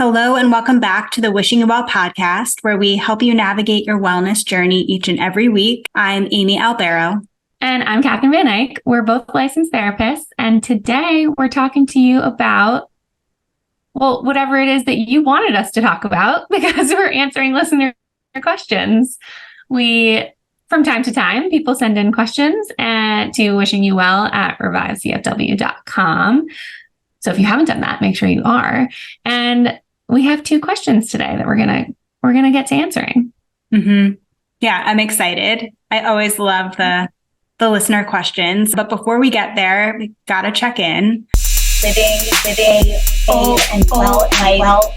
Hello, and welcome back to the Wishing You Well podcast, where we help you navigate your wellness journey each and every week. I'm Amy Albero. And I'm Katherine Van Eyck. We're both licensed therapists. And today we're talking to you about, well, whatever it is that you wanted us to talk about, because we're answering listener questions. From time to time, people send in questions to wishingyouwell@revivecfw.com. So if you haven't done that, make sure you are. And we have 2 questions today that we're gonna get to answering. Mm-hmm. Yeah, I'm excited. I always love the listener questions. But before we get there, we gotta check in. Living full and well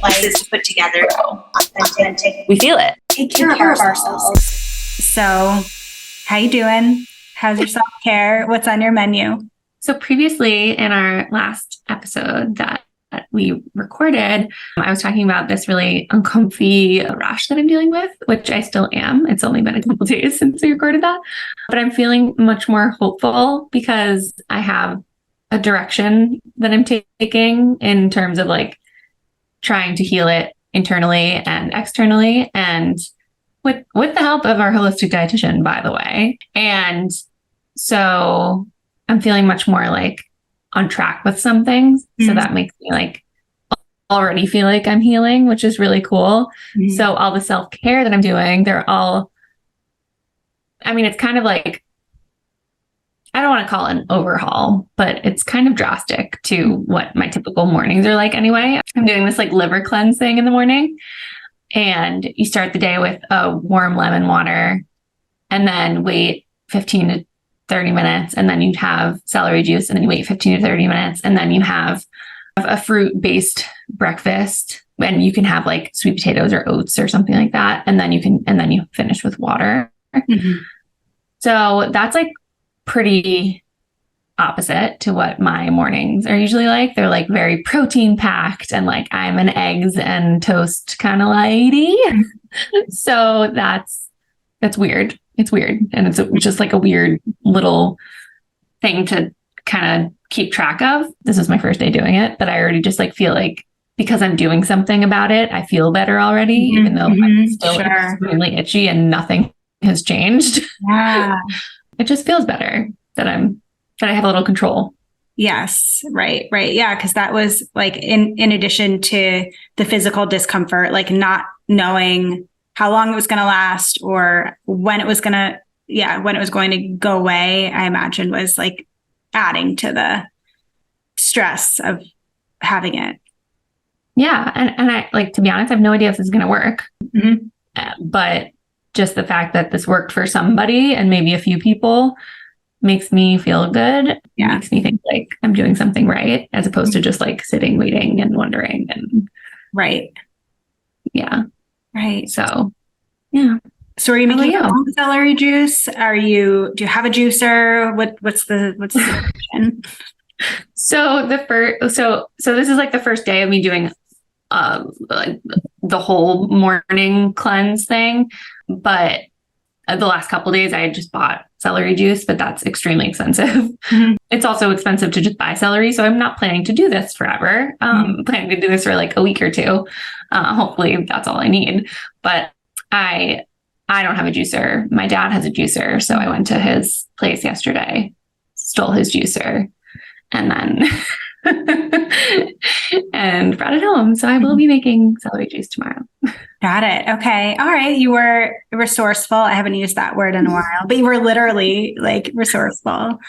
life is put together, authentic. We feel it. Take care of ourselves. So, how you doing? How's your self-care? What's on your menu? So previously in our last episode that we recorded, I was talking about this really uncomfy rash that I'm dealing with, which I still am. It's only been a couple days since we recorded that, but I'm feeling much more hopeful because I have a direction that I'm taking in terms of like trying to heal it internally and externally, and with the help of our holistic dietitian, by the way. And so I'm feeling much more like on track with some things. Mm-hmm. So that makes me like already feel like I'm healing, which is really cool. Mm-hmm. So all the self-care that I'm doing, it's kind of like, I don't want to call it an overhaul, but it's kind of drastic to what my typical mornings are like anyway. I'm doing this like liver cleanse thing in the morning, and you start the day with a warm lemon water and then wait 15 to 30 minutes, and then you have celery juice, and then you wait 15 to 30 minutes, and then you have a fruit-based breakfast, and you can have like sweet potatoes or oats or something like that, and then you finish with water. Mm-hmm. So that's like pretty opposite to what my mornings are usually like. They're like very protein packed, and like I'm an eggs and toast kind of lady. So that's weird. It's weird. And it's just like a weird little thing to kind of keep track of. This is my first day doing it, but I already just like feel like because I'm doing something about it, I feel better already, mm-hmm. even though I'm still extremely itchy and nothing has changed. Yeah. It just feels better that I have a little control. Yes. Right. Yeah. Cause that was like in addition to the physical discomfort, like not knowing how long it was going to last or when it was going to go away, I imagine was like adding to the stress of having it. Yeah. And I, like, to be honest, I have no idea if this is going to work, mm-hmm. But just the fact that this worked for somebody and maybe a few people makes me feel good. Yeah. Makes me think like I'm doing something right, as opposed to just like sitting, waiting and wondering. And right. Yeah. Right. So, yeah. So are you making your own celery juice? Do you have a juicer? What's the situation? So this is like the first day of me doing like the whole morning cleanse thing. But the last couple of days I had just bought celery juice, but that's extremely expensive. Mm-hmm. It's also expensive to just buy celery. So I'm not planning to do this forever. Mm-hmm. Planning to do this for like a week or 2. Hopefully that's all I need. But I don't have a juicer. My dad has a juicer. So I went to his place yesterday, stole his juicer, and then and brought it home. So I will be making celery juice tomorrow. Got it. Okay. All right. You were resourceful. I haven't used that word in a while, but you were literally like resourceful.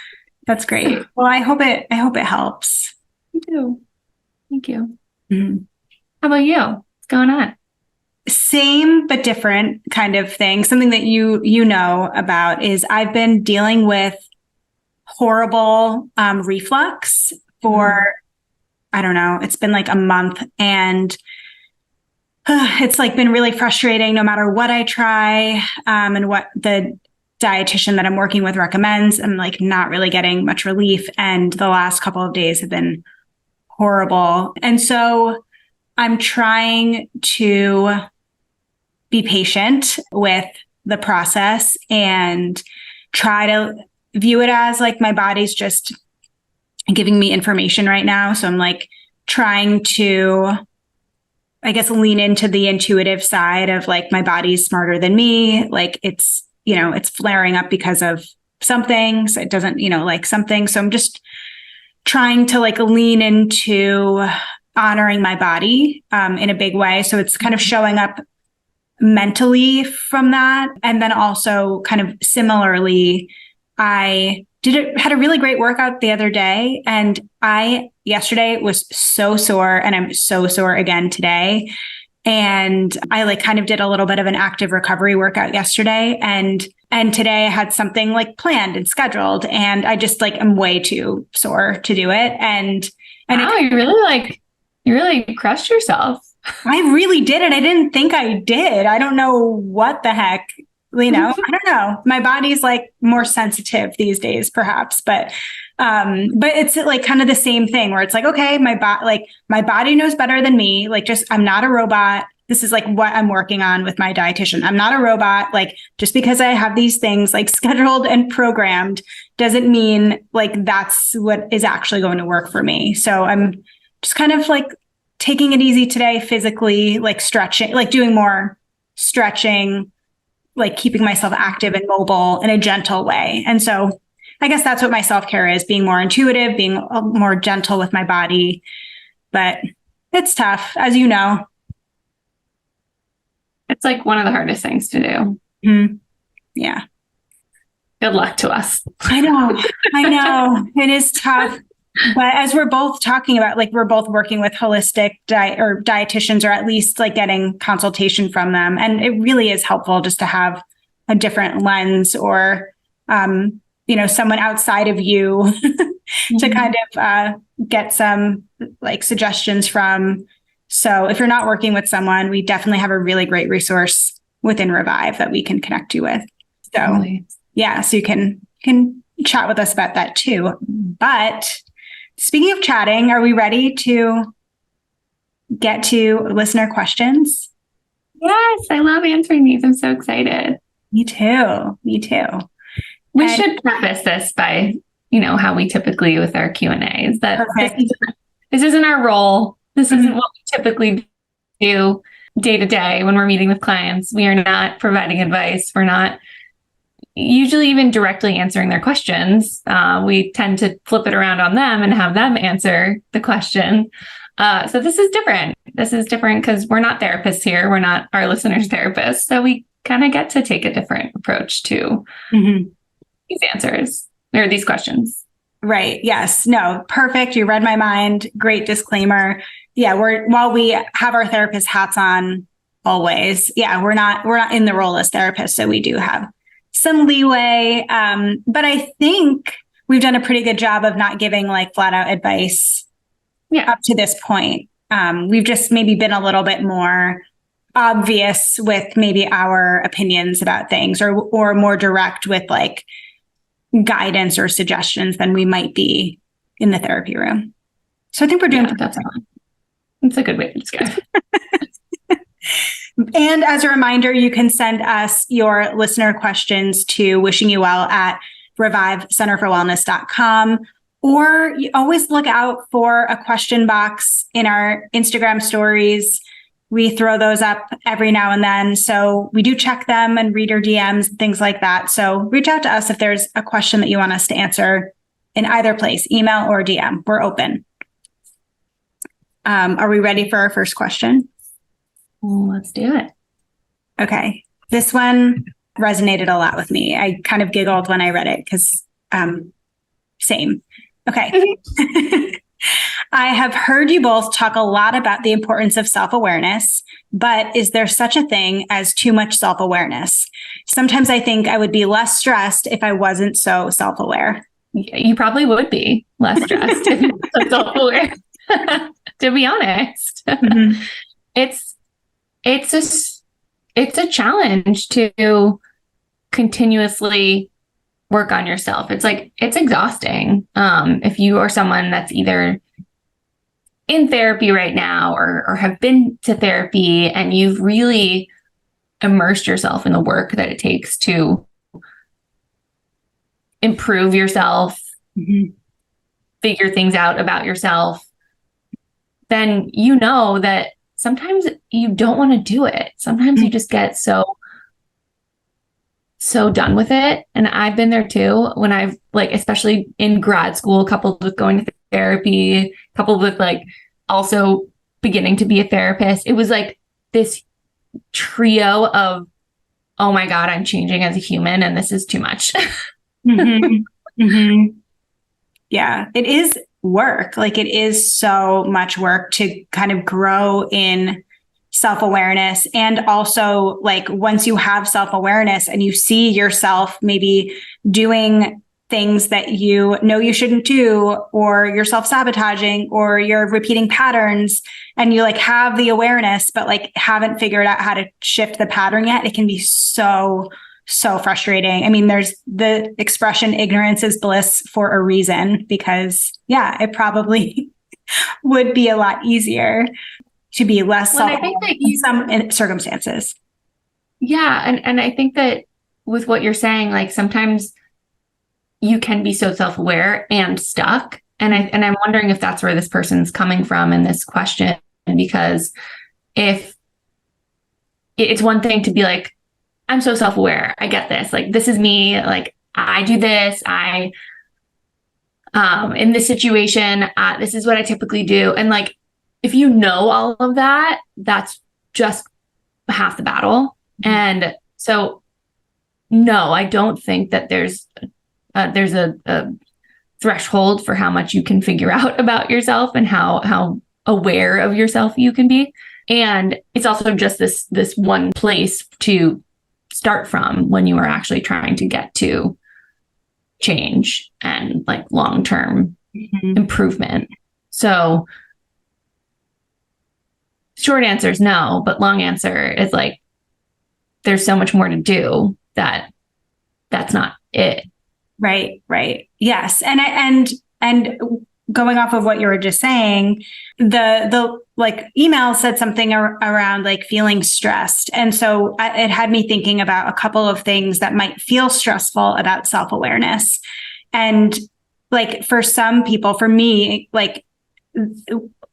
That's great. Well, I hope it helps. Me too. Thank you. Mm-hmm. How about you? What's going on? Same, but different kind of thing. Something that you know about is I've been dealing with horrible reflux for, I don't know, it's been like a month, and it's like been really frustrating no matter what I try and what the dietitian that I'm working with recommends. I'm like not really getting much relief. And the last couple of days have been horrible. And so I'm trying to be patient with the process and try to view it as like my body's just giving me information right now. So I'm like trying to I guess, lean into the intuitive side of like, my body's smarter than me. Like it's, it's flaring up because of something. So it doesn't, like something. So I'm just trying to like lean into honoring my body in a big way. So it's kind of showing up mentally from that. And then also kind of similarly, I had a really great workout the other day, and yesterday was so sore, and I'm so sore again today. And I like kind of did a little bit of an active recovery workout yesterday, and today I had something like planned and scheduled, and I just like am way too sore to do it. And wow, you really crushed yourself. I really did it. I didn't think I did. I don't know what the heck, I don't know. My body's like more sensitive these days, perhaps, but it's like kind of the same thing where it's like, okay, my body knows better than me. Like, just, I'm not a robot. This is like what I'm working on with my dietitian. I'm not a robot. Like, just because I have these things like scheduled and programmed doesn't mean like that's what is actually going to work for me. So I'm just kind of like taking it easy today, physically, like stretching, like doing more stretching, like keeping myself active and mobile in a gentle way. And so I guess that's what my self-care is, being more intuitive, being more gentle with my body. But it's tough, as you know. It's like one of the hardest things to do. Mm-hmm. Yeah. Good luck to us. I know. It is tough. But as we're both talking about, like, we're both working with holistic dietitians, or at least like getting consultation from them. And it really is helpful just to have a different lens, or, someone outside of you to kind of get some like suggestions from. So if you're not working with someone, we definitely have a really great resource within Revive that we can connect you with. So yeah, so you can chat with us about that too. But speaking of chatting, are we ready to get to listener questions? Yes, I love answering these. I'm so excited. Me too. We should preface this by, how we typically with our Q&As, that this isn't our role. This isn't what we typically do day to day when we're meeting with clients. We are not providing advice. We're not usually even directly answering their questions. We tend to flip it around on them and have them answer the question. So this is different. This is different because we're not therapists here. We're not our listeners' therapists. So we kind of get to take a different approach to these answers or these questions. Right. Yes. No, perfect. You read my mind. Great disclaimer. Yeah. While we have our therapist hats on always, yeah, we're not in the role as therapists. So we do have some leeway. But I think we've done a pretty good job of not giving like flat out advice up to this point. We've just maybe been a little bit more obvious with maybe our opinions about things, or more direct with like guidance or suggestions than we might be in the therapy room. So I think we're doing that's a good way to describe it. And as a reminder, you can send us your listener questions to wishingyouwell at revivecenterforwellness.com, or you always look out for a question box in our Instagram stories. We throw those up every now and then. So we do check them and read our DMs, things like that. So reach out to us if there's a question that you want us to answer in either place, email or DM. We're open. Are we ready for our first question? Let's do it. Okay. This one resonated a lot with me. I kind of giggled when I read it because same. Okay. I have heard you both talk a lot about the importance of self-awareness, but is there such a thing as too much self-awareness? Sometimes I think I would be less stressed if I wasn't so self-aware. You probably would be less stressed if you were so self-aware, to be honest. Mm-hmm. It's a challenge to continuously work on yourself. It's exhausting. If you are someone that's either in therapy right now or have been to therapy and you've really immersed yourself in the work that it takes to improve yourself, figure things out about yourself, then you know that sometimes you don't want to do it. Sometimes you just get so done with it. And I've been there too, when I've like, especially in grad school, coupled with going to therapy, coupled with like also beginning to be a therapist. It was like this trio of, oh my God, I'm changing as a human and this is too much. Mm-hmm. Mm-hmm. Yeah, it is work. Like it is so much work to kind of grow in self-awareness. And also like once you have self-awareness and you see yourself maybe doing things that you know you shouldn't do, or you're self-sabotaging, or you're repeating patterns, and you like have the awareness, but like haven't figured out how to shift the pattern yet, it can be so frustrating. I mean, there's the expression ignorance is bliss for a reason, because yeah, it probably would be a lot easier to be less self-aware in some circumstances. Yeah. And I think that with what you're saying, like sometimes you can be so self-aware and stuck. And I'm wondering if that's where this person's coming from in this question, because if it's one thing to be like, I'm so self-aware, I get this, like, this is me, like, I do this, in this situation, this is what I typically do. And like, if you know all of that, that's just half the battle. Mm-hmm. And so, no, I don't think that there's a threshold for how much you can figure out about yourself and how aware of yourself you can be. And it's also just this one place to start from when you are actually trying to get to change and like long-term improvement. So short answer is no, but long answer is like, there's so much more to do that's not it. Right. Yes. And going off of what you were just saying, the like email said something around like feeling stressed. And so it had me thinking about a couple of things that might feel stressful about self-awareness. And like for some people, for me, like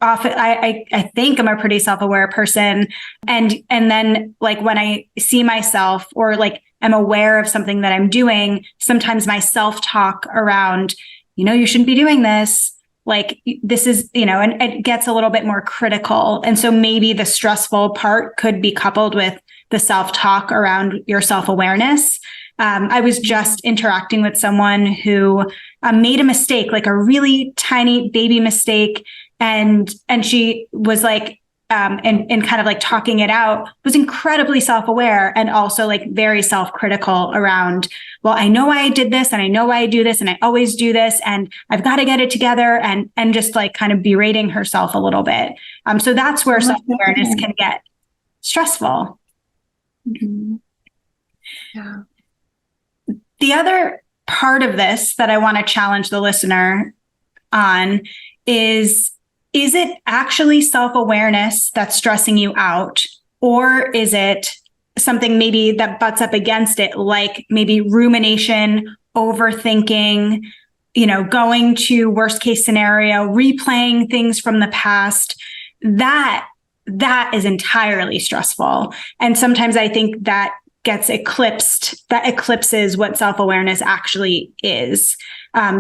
often I think I'm a pretty self-aware person. And then like when I see myself or like I'm aware of something that I'm doing, sometimes my self-talk around, you shouldn't be doing this. Like this is, and it gets a little bit more critical. And so maybe the stressful part could be coupled with the self-talk around your self-awareness. I was just interacting with someone who made a mistake, like a really tiny baby mistake. And she was like, and kind of like talking it out, was incredibly self-aware and also like very self-critical around, well, I know why I did this and I know why I do this and I always do this and I've got to get it together, and just like kind of berating herself a little bit. So that's where self-awareness can get stressful. Mm-hmm. Yeah. The other part of this that I want to challenge the listener on is it actually self-awareness that's stressing you out? Or is it something maybe that butts up against it, like maybe rumination, overthinking, going to worst case scenario, replaying things from the past? That is entirely stressful. And sometimes I think that gets eclipses what self-awareness actually is.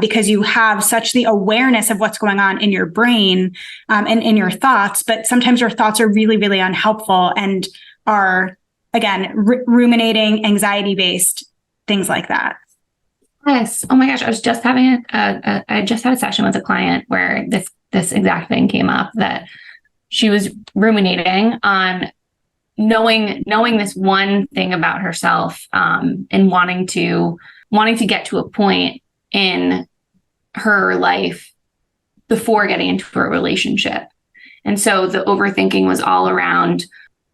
Because you have such the awareness of what's going on in your brain and in your thoughts, but sometimes your thoughts are really, really unhelpful and are, again, ruminating, anxiety-based, things like that. Yes. Oh my gosh. I was just having I just had a session with a client where this exact thing came up, that she was ruminating on knowing this one thing about herself, and wanting to get to a point in her life before getting into a relationship. And so the overthinking was all around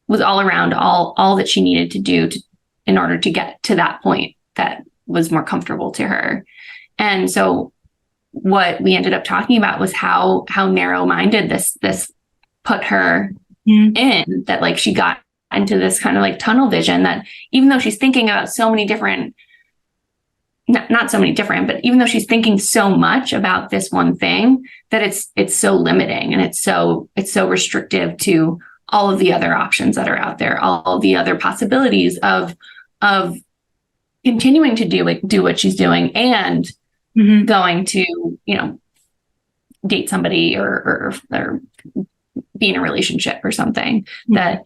all that she needed to do in order to get to that point that was more comfortable to her. And so what we ended up talking about was how narrow-minded this put her in, that like she got into this kind of like tunnel vision, that even though she's thinking about so many different, not so many different, but even though she's thinking so much about this one thing, that it's so limiting and it's so restrictive to all of the other options that are out there, all of the other possibilities of continuing to do what she's doing and going to, date somebody or be in a relationship or something, that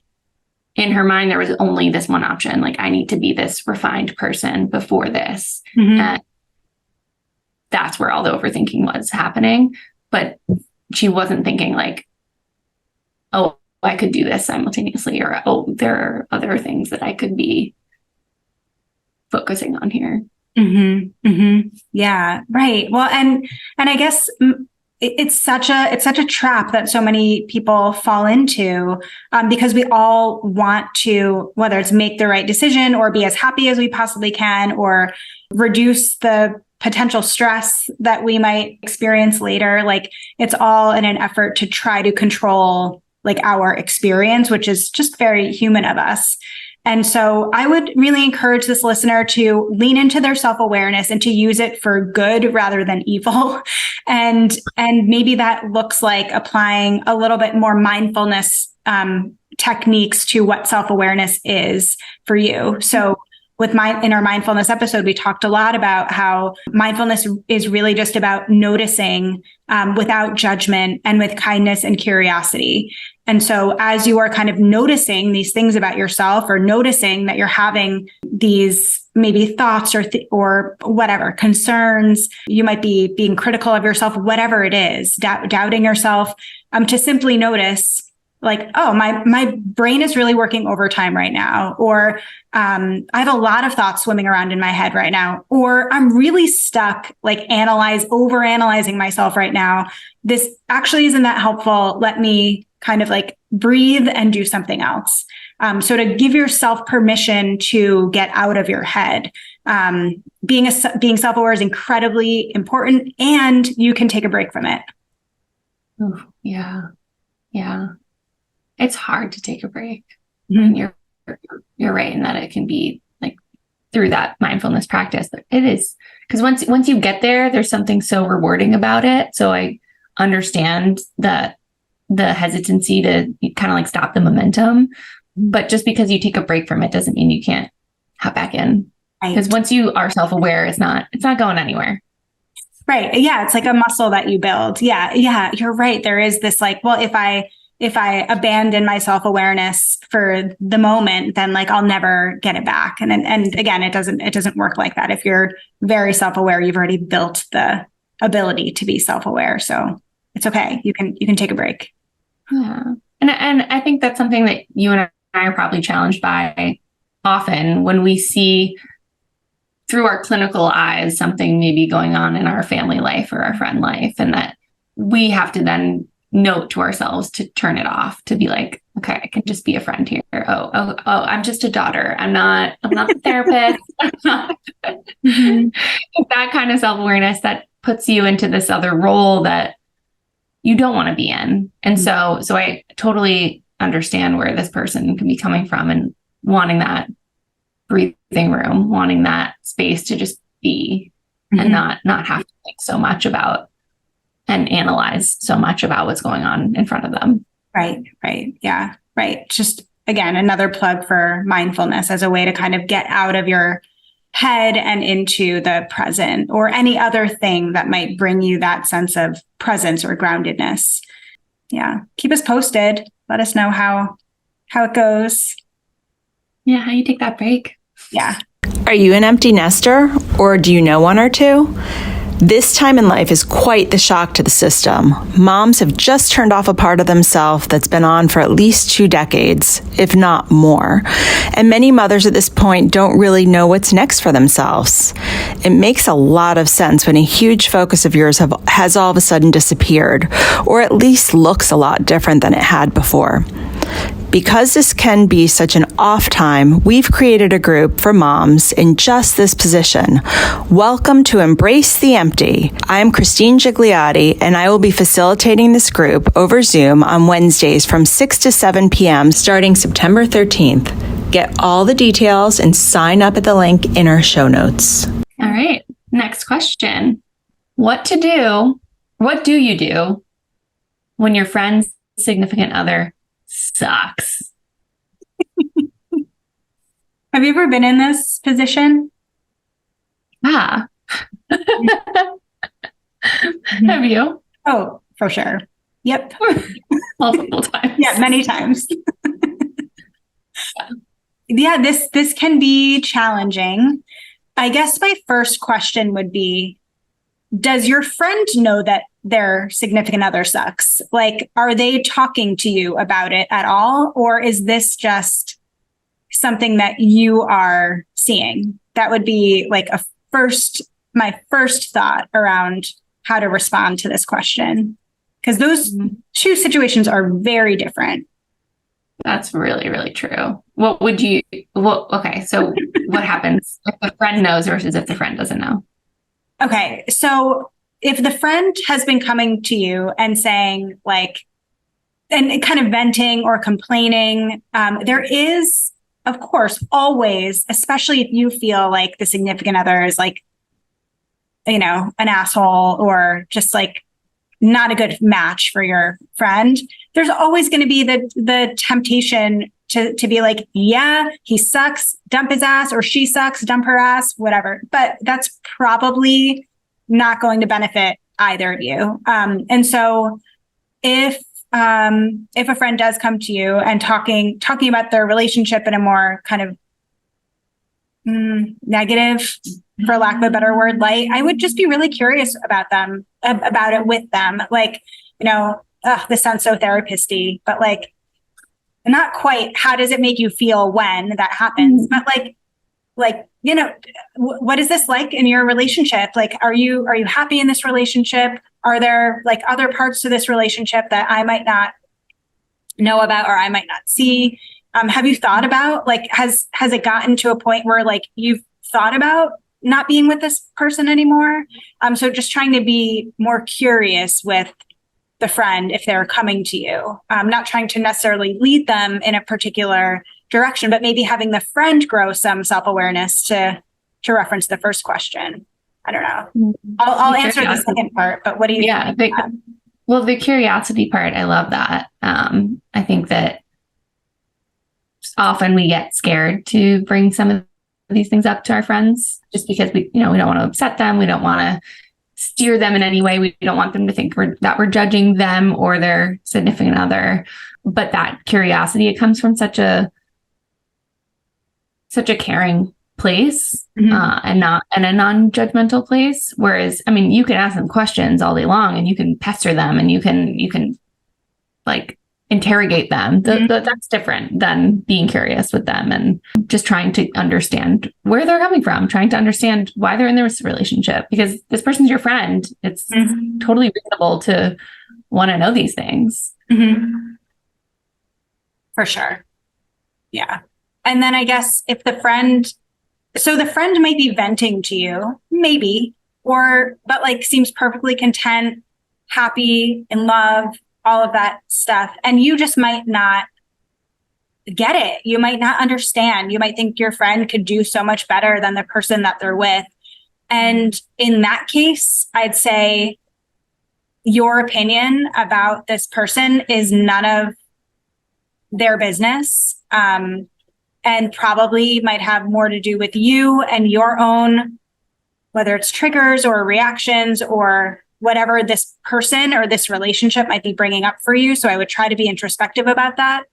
in her mind, there was only this one option. Like, I need to be this refined person before this. And that's where all the overthinking was happening. But she wasn't thinking like, oh, I could do this simultaneously, or, oh, there are other things that I could be focusing on here. Yeah, right. Well, and I guess it's such a trap that so many people fall into, because we all want to, whether it's make the right decision or be as happy as we possibly can, or reduce the potential stress that we might experience later. Like, it's all in an effort to try to control like our experience, which is just very human of us. And so I would really encourage this listener to lean into their self-awareness and to use it for good rather than evil. And maybe that looks like applying a little bit more mindfulness techniques to what self-awareness is for you. So in our mindfulness episode, we talked a lot about how mindfulness is really just about noticing without judgment and with kindness and curiosity. And so as you are kind of noticing these things about yourself, or noticing that you're having these maybe thoughts or whatever concerns, you might be being critical of yourself, whatever it is, doubting yourself, to simply notice, like, oh, my brain is really working overtime right now, or I have a lot of thoughts swimming around in my head right now, or I'm really stuck, like overanalyzing myself right now. This actually isn't that helpful. Let me kind of like breathe and do something else. So to give yourself permission to get out of your head, being self-aware is incredibly important, and you can take a break from it. Oh, yeah. Yeah. It's hard to take a break. And you're right in that it can be like through that mindfulness practice. It is, because once you get there, there's something so rewarding about it. So I understand that the hesitancy to kind of like stop the momentum, but just because you take a break from it doesn't mean you can't hop back in. Because once you are self-aware, it's not going anywhere. Right. Yeah. It's like a muscle that you build. Yeah. Yeah. You're right. There is this like, well, if I abandon my self-awareness for the moment, then like I'll never get it back. And again, it doesn't work like that. If you're very self-aware, you've already built the ability to be self-aware. So it's okay. You can take a break. Yeah. And I think that's something that you and I are probably challenged by often when we see through our clinical eyes something maybe going on in our family life or our friend life, and that we have to then note to ourselves to turn it off, to be like, okay, I can just be a friend here. Oh, I'm just a daughter. I'm not the therapist. That kind of self-awareness that puts you into this other role that you don't want to be in. And so I totally understand where this person can be coming from, and wanting that breathing room, wanting that space to just be and not have to think so much about and analyze so much about what's going on in front of them. Right. Yeah. Right. Just, again, another plug for mindfulness as a way to kind of get out of your head and into the present, or any other thing that might bring you that sense of presence or groundedness. Yeah. Keep us posted. Let us know how it goes. Yeah. How you take that break. Yeah. Are you an empty nester, or do you know one or two? This time in life is quite the shock to the system. Moms have just turned off a part of themselves that's been on for at least 2 decades, if not more. And many mothers at this point don't really know what's next for themselves. It makes a lot of sense when a huge focus of yours has all of a sudden disappeared, or at least looks a lot different than it had before. Because this can be such an off time, we've created a group for moms in just this position. Welcome to Embrace the Empty. I'm Christine Gigliotti, and I will be facilitating this group over Zoom on Wednesdays from 6 to 7 p.m. starting September 13th. Get all the details and sign up at the link in our show notes. All right. Next question. What do you do when your friend's significant other sucks. Have you ever been in this position? Ah. Have you? Oh, for sure. Yep. Multiple times. Yeah, many times. Yeah, this can be challenging. I guess my first question would be, does your friend know that their significant other sucks? Like, are they talking to you about it at all? Or is this just something that you are seeing? That would be like my first thought around how to respond to this question. Because those two situations are very different. That's really, really true. Okay, so what happens if the friend knows versus if the friend doesn't know? Okay, so if the friend has been coming to you and saying like, and kind of venting or complaining, there is, of course, always, especially if you feel like the significant other is like, an asshole or just like not a good match for your friend, there's always going to be the temptation to be like, yeah, he sucks, dump his ass, or she sucks, dump her ass, whatever. But that's probably not going to benefit either of you. And so if a friend does come to you and talking about their relationship in a more kind of negative, for lack of a better word, light, I would just be really curious about it with them. Like, this sounds so therapist-y, but like, not quite, how does it make you feel when that happens? But what is this like in your relationship? Like, are you happy in this relationship? Are there like other parts to this relationship that I might not know about or I might not see? Have you thought about, like, has it gotten to a point where like you've thought about not being with this person anymore? So just trying to be more curious with the friend if they're coming to you, not trying to necessarily lead them in a particular direction, but maybe having the friend grow some self-awareness to reference the first question. I don't know. I'll answer the second part, but what do you think? The curiosity part, I love that. I think that often we get scared to bring some of these things up to our friends just because we don't want to upset them. We don't want to steer them in any way. We don't want them to think that we're judging them or their significant other. But that curiosity, it comes from such a caring place, and a non-judgmental place. Whereas, you can ask them questions all day long and you can pester them and you can like interrogate them. That's different than being curious with them and just trying to understand where they're coming from, trying to understand why they're in this relationship, because this person's your friend. It's totally reasonable to want to know these things. For sure. Yeah. And then I guess if the friend might be venting to you, maybe, but like seems perfectly content, happy, in love, all of that stuff. And you just might not get it. You might not understand. You might think your friend could do so much better than the person that they're with. And in that case, I'd say your opinion about this person is none of their business. And probably might have more to do with you and your own, whether it's triggers or reactions or whatever this person or this relationship might be bringing up for you. So I would try to be introspective about that.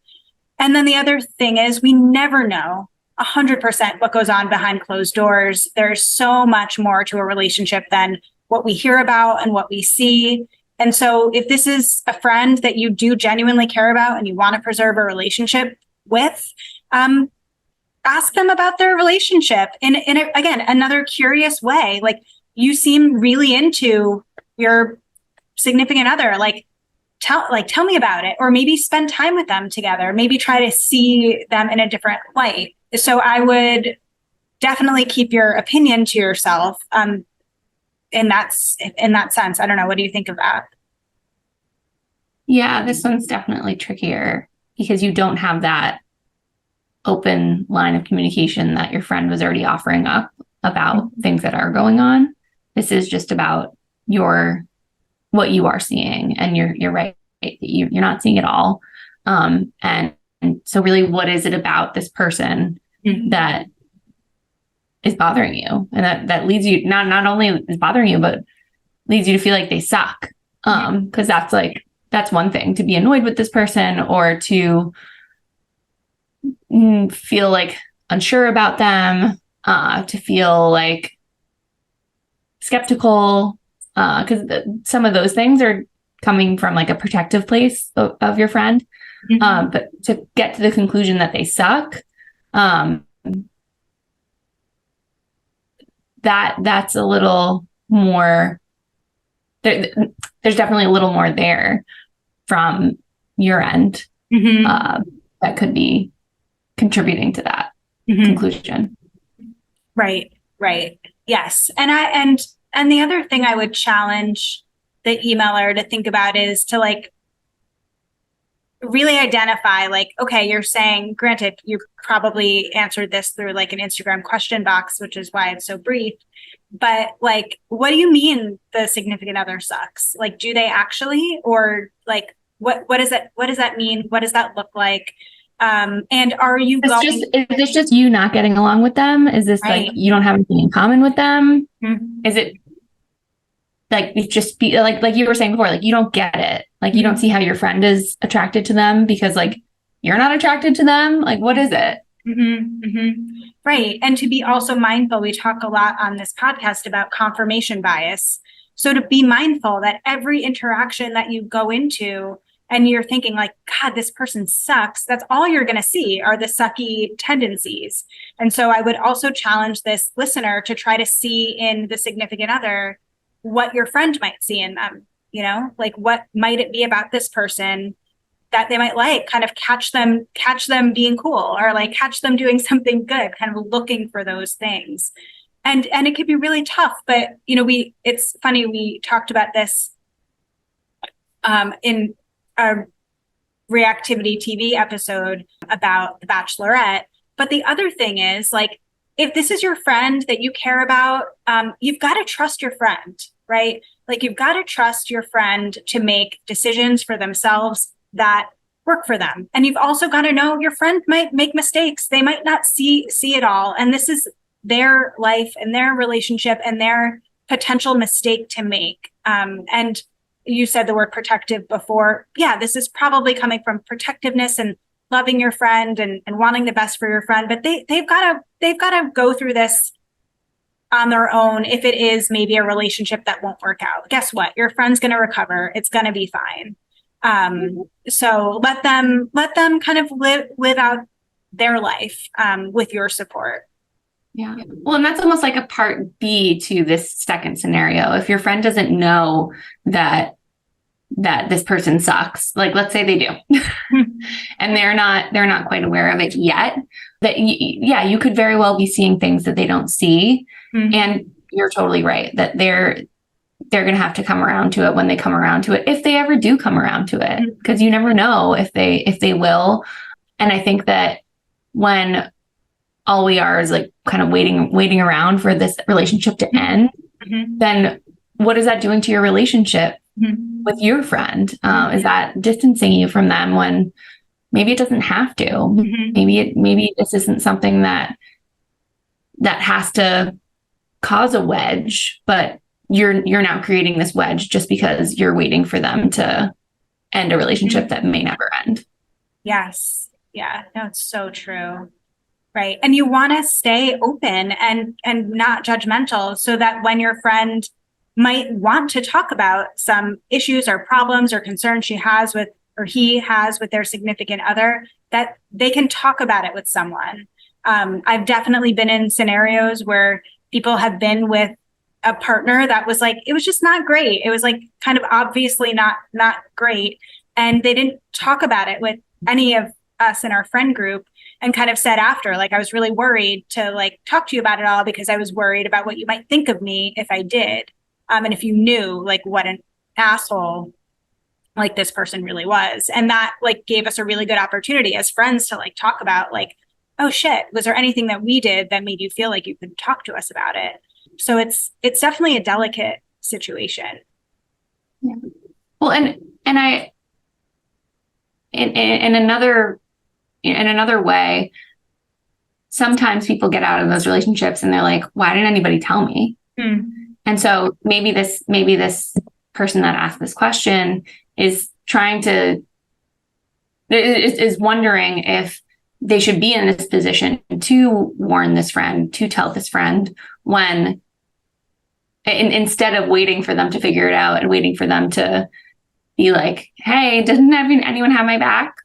And then the other thing is we never know 100% what goes on behind closed doors. There's so much more to a relationship than what we hear about and what we see. And so if this is a friend that you do genuinely care about and you want to preserve a relationship with, ask them about their relationship in again, another curious way. Like, you seem really into your significant other. Like, tell me about it, or maybe spend time with them together. Maybe try to see them in a different light. So I would definitely keep your opinion to yourself. In that sense, I don't know. What do you think of that? Yeah, this one's definitely trickier because you don't have that open line of communication that your friend was already offering up about things that are going on. This is just about what you are seeing, and you're right. You're not seeing it all. And so really, what is it about this person that is bothering you? And that leads you, not only is bothering you, but leads you to feel like they suck. Because that's one thing, to be annoyed with this person or to feel like unsure about them, to feel like skeptical, because some of those things are coming from like a protective place of your friend. But to get to the conclusion that they suck, that's a little more, there's definitely a little more there from your end, that could be contributing to that conclusion. Right. Yes. And the other thing I would challenge the emailer to think about is to like really identify, like, okay, you're saying, granted, you probably answered this through like an Instagram question box, which is why it's so brief. But like, what do you mean the significant other sucks? Like, do they actually, or like, what does that mean? What does that look like? And are you is this just you not getting along with them? Is this right. Like you don't have anything in common with them? Is it like you just be like you were saying before, like you don't get it, like you don't see how your friend is attracted to them because like you're not attracted to them? Like, what is it? Right. And to be also mindful, we talk a lot on this podcast about confirmation bias. So to be mindful that every interaction that you go into and you're thinking like, God, this person sucks, that's all you're going to see are the sucky tendencies. And so I would also challenge this listener to try to see in the significant other what your friend might see in them, like what might it be about this person that they might like, kind of catch them being cool or like catch them doing something good, kind of looking for those things. And it could be really tough, but it's funny, we talked about this in a reactivity TV episode about The Bachelorette. But the other thing is, like, if this is your friend that you care about, you've got to trust your friend, right? Like, you've got to trust your friend to make decisions for themselves that work for them. And you've also got to know your friend might make mistakes. They might not see it all. And this is their life and their relationship and their potential mistake to make. And you said the word protective before. Yeah, this is probably coming from protectiveness and loving your friend and wanting the best for your friend. But they've got to go through this on their own. If it is maybe a relationship that won't work out, guess what? Your friend's going to recover. It's going to be fine. So let them kind of live out their life with your support. Yeah. Well, and that's almost like a part B to this second scenario. If your friend doesn't know that this person sucks, like let's say they do, and they're not quite aware of it yet, that you could very well be seeing things that they don't see. And you're totally right that they're going to have to come around to it when they come around to it, if they ever do come around to it, because you never know if they will. And I think that when all we are is like kind of waiting around for this relationship to end, then what is that doing to your relationship with your friend? Is that distancing you from them when maybe it doesn't have to? Maybe this isn't something that has to cause a wedge, but you're now creating this wedge just because you're waiting for them to end a relationship that may never end. Yes. Yeah. No, it's so true. Right. And you want to stay open and not judgmental so that when your friend might want to talk about some issues or problems or concerns she has with, or he has with their significant other, that they can talk about it with someone. I've definitely been in scenarios where people have been with a partner that was like, it was just not great. It was like kind of obviously not great. And they didn't talk about it with any of us in our friend group, and kind of said after, like, I was really worried to like talk to you about it all because I was worried about what you might think of me if I did. And if you knew like what an asshole like this person really was. And that like gave us a really good opportunity as friends to like talk about like, oh shit, was there anything that we did that made you feel like you could talk to us about it? So it's definitely a delicate situation. Yeah. Well, and in another way, sometimes people get out of those relationships and they're like, why didn't anybody tell me? And so maybe this person that asked this question is wondering if they should be in this position to warn this friend, to tell this friend, when instead of waiting for them to figure it out and waiting for them to be like, hey, doesn't anyone have my back?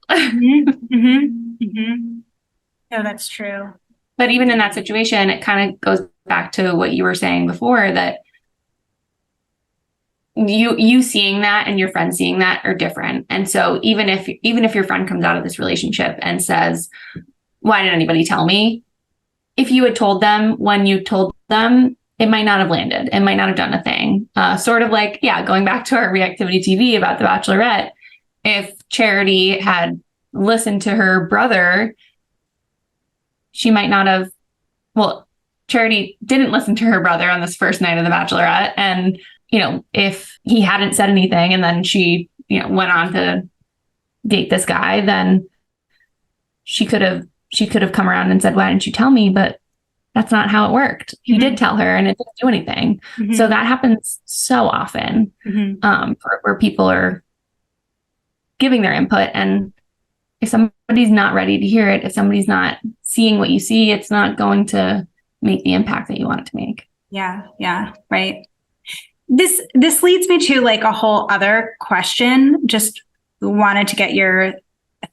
No, that's true. But even in that situation, it kind of goes back to what you were saying before, that you seeing that and your friend seeing that are different. And so even if your friend comes out of this relationship and says, why didn't anybody tell me? If you had told them when you told them, it might not have landed. It might not have done a thing. Sort of like, going back to our reactivity TV about The Bachelorette, if Charity had listened to her brother, she might not have, Charity didn't listen to her brother on this first night of The Bachelorette. And, if he hadn't said anything and then she, went on to date this guy, then she could have come around and said, why didn't you tell me? But that's not how it worked. He did tell her and it didn't do anything. So that happens so often, where people are giving their input. And if somebody's not ready to hear it, if somebody's not seeing what you see, it's not going to make the impact that you want it to make. Yeah. Right. This leads me to like a whole other question. Just wanted to get your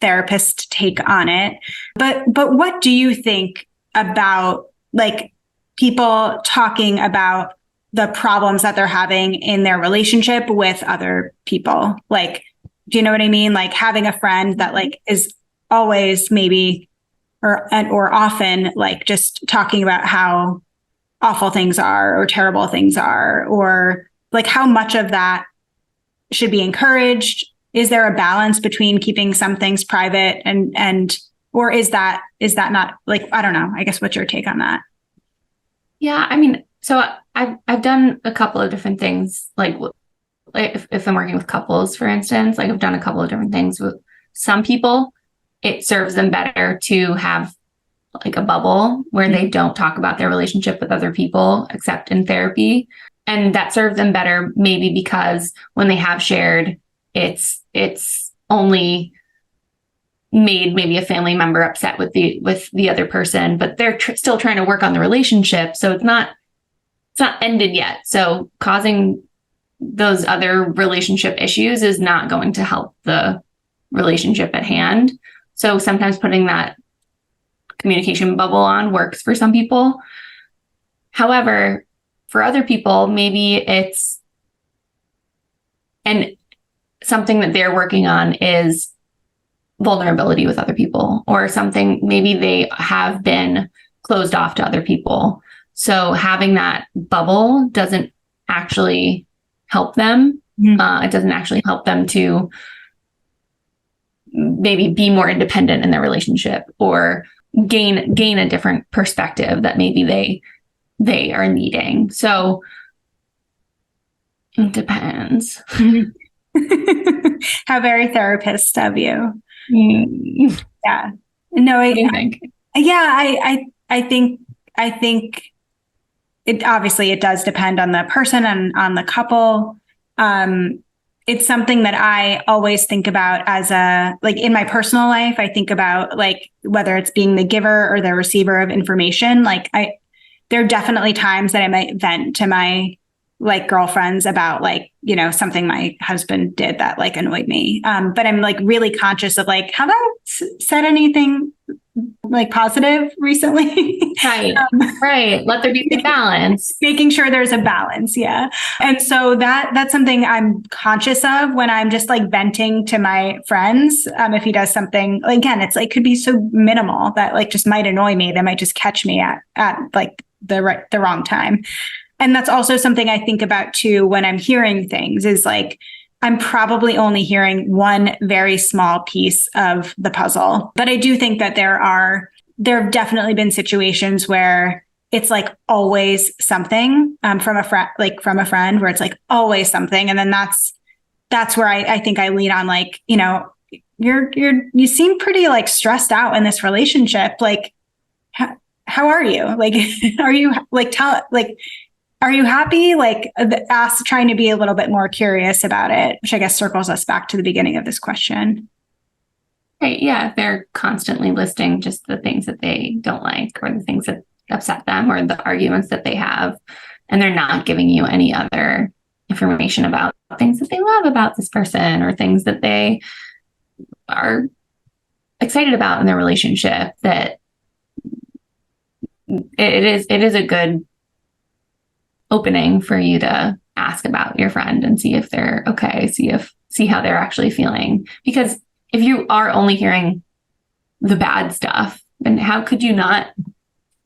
therapist take on it. But what do you think about like people talking about the problems that they're having in their relationship with other people? Like, do you know what I mean? Like having a friend that like is always maybe or often like just talking about how awful things are or terrible things are, or like how much of that should be encouraged? Is there a balance between keeping some things private and or is that not, like, I don't know, I guess what's your take on that? Yeah, I mean, so I've done a couple of different things, like if I'm working with couples, for instance, like I've done a couple of different things with some people. It serves them better to have like a bubble where they don't talk about their relationship with other people except in therapy. And that serves them better maybe because when they have shared, it's only made maybe a family member upset with the other person, but they're still trying to work on the relationship. So it's not ended yet. So causing those other relationship issues is not going to help the relationship at hand. So sometimes putting that communication bubble on works for some people. However, for other people, maybe it's, and something that they're working on is vulnerability with other people, or something, maybe they have been closed off to other people. So having that bubble doesn't actually help them. It doesn't actually help them to maybe be more independent in their relationship or gain a different perspective that maybe they are needing. So it depends. How very therapist of you. Yeah. No, What do you think? I think it obviously it does depend on the person and on the couple. It's something that I always think about as like in my personal life, I think about like whether it's being the giver or the receiver of information. Like there are definitely times that I might vent to my like girlfriends about like, something my husband did that like annoyed me. But I'm like really conscious of like, have I said anything like positive recently? Right. Right. Let there be some balance. Making sure there's a balance. Yeah. And so that's something I'm conscious of when I'm just like venting to my friends. If he does something, again, it's like, could be so minimal that like just might annoy me. They might just catch me at like the wrong time. And that's also something I think about too when I'm hearing things is like, I'm probably only hearing one very small piece of the puzzle. But I do think that there have definitely been situations where it's like always something from a friend where it's like always something. And then that's where I think I lean on like, you seem pretty like stressed out in this relationship. Like, how are you? Like, are you like, are you happy? Like, trying to be a little bit more curious about it, which I guess circles us back to the beginning of this question. Right. Yeah. If they're constantly listing just the things that they don't like or the things that upset them or the arguments that they have, and they're not giving you any other information about things that they love about this person or things that they are excited about in their relationship, that it is a good opening for you to ask about your friend and see if they're okay, see how they're actually feeling. Because if you are only hearing the bad stuff, then how could you not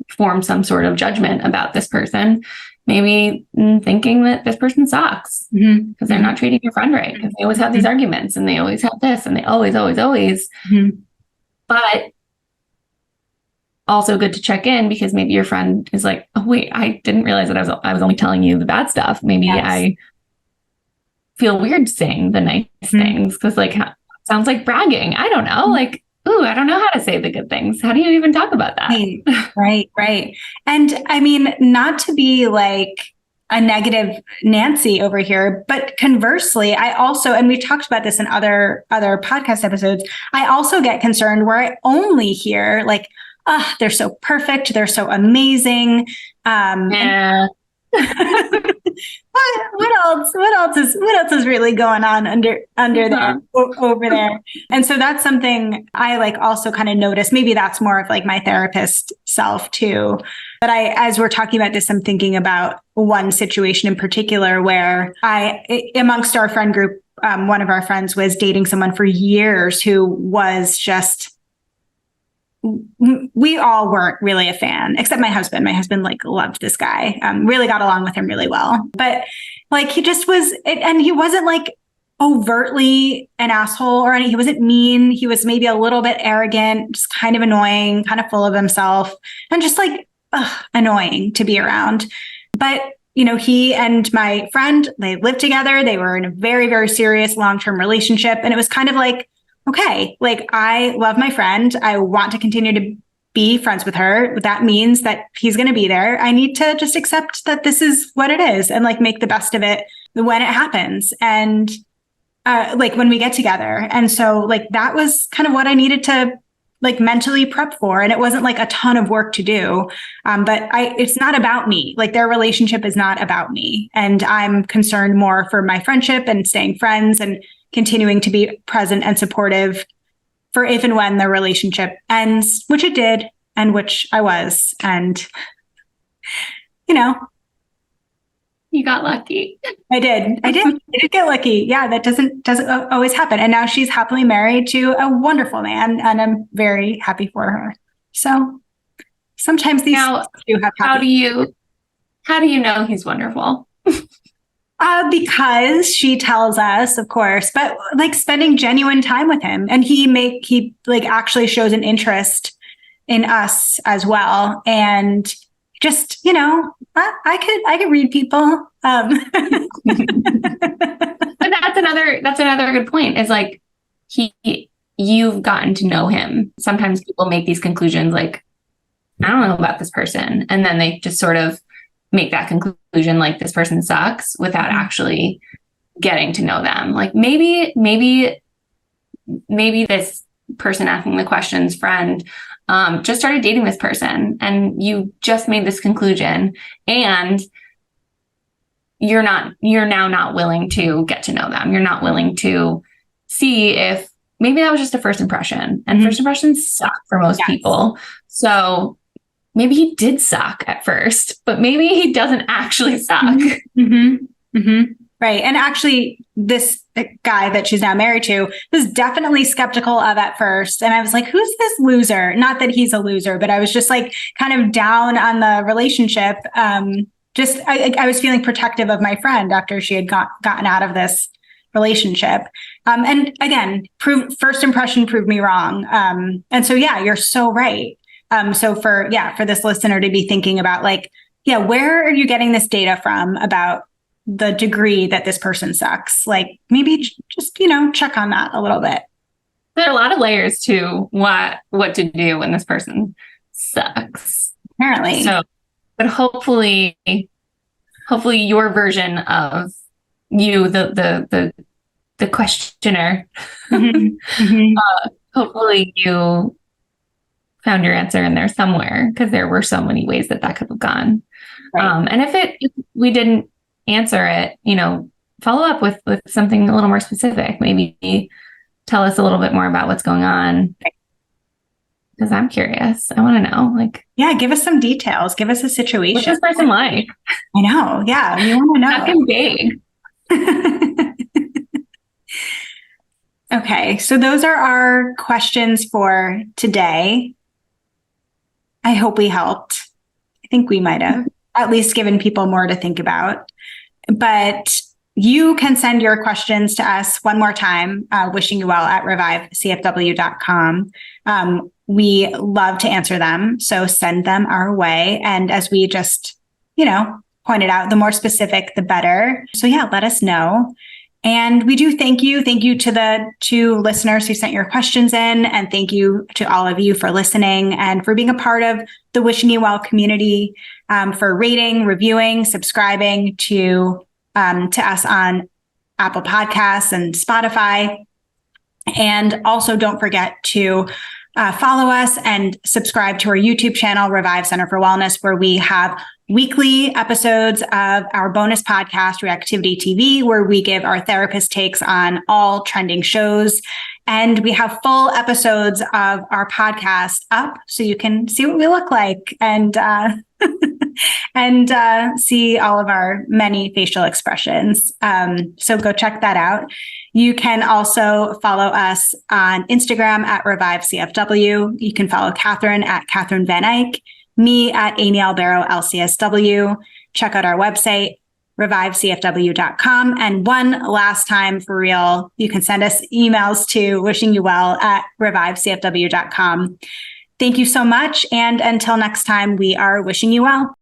form some sort of judgment about this person? Maybe thinking that this person sucks because they're not treating your friend right, because they always have these arguments and they always have this and they always. But also good to check in, because maybe your friend is like, oh wait, I didn't realize that I was only telling you the bad stuff. Maybe I feel weird saying the nice things because like sounds like bragging. I don't know. Like, ooh, I don't know how to say the good things. How do you even talk about that? Right. And I mean, not to be like a negative Nancy over here, but conversely, I also, and we've talked about this in other podcast episodes, I also get concerned where I only hear like, they're so perfect, they're so amazing. What else is really going on under there, over there? And so that's something I like also kind of notice. Maybe that's more of like my therapist self too. But as we're talking about this, I'm thinking about one situation in particular where amongst our friend group, one of our friends was dating someone for years who was just, we all weren't really a fan, except my husband. My husband like loved this guy, really got along with him really well. But like he just was, and he wasn't like overtly an asshole or anything. He wasn't mean. He was maybe a little bit arrogant, just kind of annoying, kind of full of himself, and just like annoying to be around. But he and my friend, they lived together. They were in a very, very serious long-term relationship, and it was kind of like, okay, like I love my friend. I want to continue to be friends with her. That means that he's going to be there. I need to just accept that this is what it is and like make the best of it when it happens. And like when we get together. And so like that was kind of what I needed to like mentally prep for. And it wasn't like a ton of work to do. But it's not about me. Like their relationship is not about me. And I'm concerned more for my friendship and staying friends and continuing to be present and supportive for if and when the relationship ends, which it did, and which I was. And, you got lucky. I did get lucky. Yeah, that doesn't always happen. And now she's happily married to a wonderful man, and I'm very happy for her. So sometimes these do have. How do you know he's wonderful? Because she tells us, of course, but like spending genuine time with him, and he like actually shows an interest in us as well. And just, I could read people. But that's another good point, is like you've gotten to know him. Sometimes people make these conclusions like, I don't know about this person. And then they just sort of make that conclusion like this person sucks without actually getting to know them. Like maybe this person asking the questions friend just started dating this person and you just made this conclusion, and you're now not willing to get to know them. You're not willing to see if maybe that was just a first impression, and first impressions suck for most people. So maybe he did suck at first, but maybe he doesn't actually suck. Right. And actually, this guy that she's now married to was definitely skeptical of at first. And I was like, who's this loser? Not that he's a loser, but I was just like kind of down on the relationship. I was feeling protective of my friend after she had gotten out of this relationship. And again, first impression proved me wrong. And so, yeah, you're so right. So for this listener to be thinking about like, where are you getting this data from about the degree that this person sucks? Like maybe just, check on that a little bit. There are a lot of layers to what to do when this person sucks. Apparently. So, but hopefully your version of you, the questioner, hopefully you found your answer in there somewhere, because there were so many ways that could have gone. Right. And if we didn't answer it, follow up with something a little more specific. Maybe tell us a little bit more about what's going on. Because I'm curious. I want to know. Yeah, give us some details. Give us a situation. What's this person like? I know. Yeah, we want to know. Fucking big. Okay, so those are our questions for today. I hope we helped. I think we might have at least given people more to think about. But you can send your questions to us one more time, wishingyouwell@revivecfw.com. We love to answer them, so send them our way. And as we just, pointed out, the more specific, the better. So yeah, let us know. And we do thank you. Thank you to the two listeners who sent your questions in. And thank you to all of you for listening and for being a part of the Wishing You Well community, for rating, reviewing, subscribing to us on Apple Podcasts and Spotify. And also don't forget to follow us and subscribe to our YouTube channel, Revive Center for Wellness, where we have weekly episodes of our bonus podcast, Reactivity TV, where we give our therapist takes on all trending shows. And we have full episodes of our podcast up so you can see what we look like and see all of our many facial expressions. So go check that out. You can also follow us on Instagram at ReviveCFW. You can follow Catherine at Catherine Van Eyck, me at Amy Albero LCSW. Check out our website, revivecfw.com. And one last time for real, you can send us emails to wishingyouwell@revivecfw.com. Thank you so much. And until next time, we are wishing you well.